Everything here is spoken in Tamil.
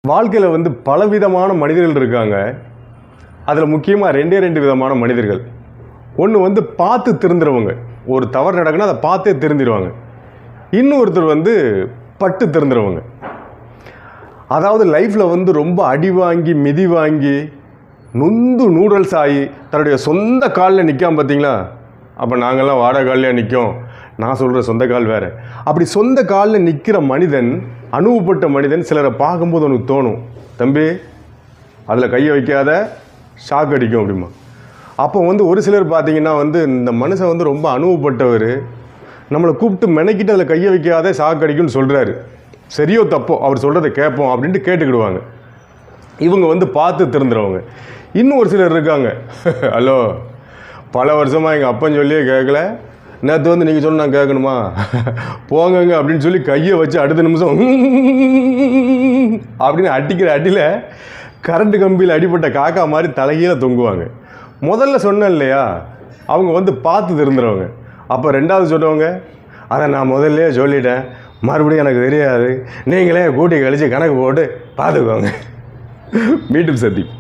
வாழ்க்கையில் வந்து பலவிதமான மனிதர்கள் இருக்காங்க. அதில் முக்கியமாக ரெண்டு விதமான மனிதர்கள். ஒன்று வந்து பார்த்து திருந்துறவங்க. ஒரு தவறு நடக்குன்னா அதை பார்த்தே திருந்திடுவாங்க. இன்னொருத்தர் வந்து பட்டு திருந்துறவங்க. அதாவது லைஃப்பில் வந்து ரொம்ப அடி வாங்கி மிதி வாங்கி நொந்து நூடல்ஸ் ஆகி தன்னுடைய சொந்த காலில் நிற்காம பார்த்தீங்களா? அப்போ நாங்கள்லாம் வாடகை காலில் நிற்கும். நான் சொல்கிற சொந்த கால் வேறு. அப்படி சொந்த காலில் நிற்கிற மனிதன், அனுபவப்பட்ட மனிதன் சிலரை பார்க்கும்போது உனக்கு தோணும், தம்பி அதில் கையை வைக்காத, ஷாக் அடிக்கும் அப்படிமா. அப்போ வந்து ஒரு சிலர் பார்த்தீங்கன்னா வந்து இந்த மனுஷன் வந்து ரொம்ப அனுபவப்பட்டவர், நம்மளை கூப்பிட்டு மெனக்கிட்டு அதில் கையை வைக்காத ஷாக் அடிக்கும்னு சொல்கிறாரு, சரியோ தப்போ அவர் சொல்கிறத கேட்போம் அப்படின்ட்டு கேட்டுக்கிடுவாங்க. இவங்க வந்து பார்த்து திருந்துறவங்க. இன்னும் ஒரு சிலர் இருக்காங்க, ஹலோ பல வருஷமாக எங்கள் அப்பன் சொல்லியே கேட்கல, நேற்று வந்து நீங்கள் சொன்னால் நான் கேட்கணுமா, போங்கங்க அப்படின்னு சொல்லி கையை வச்சு அடுத்த நிமிஷம் அப்படின்னு அடிக்கிற அடியில் கரண்ட் கம்பியில் அடிப்பட்ட காக்கா மாதிரி தலைகீழ தொங்குவாங்க. முதல்ல சொன்னேன் இல்லையா, அவங்க வந்து பார்த்து திருந்துறவங்க. அப்போ ரெண்டாவது சொன்னவங்க, அதை நான் முதல்ல சொல்லிட்டேன், மறுபடியும் எனக்கு தெரியாது, நீங்களே கூட்டி கழித்து கணக்கு போட்டு பார்த்துக்கோங்க. மீண்டும் சந்திப்போம்.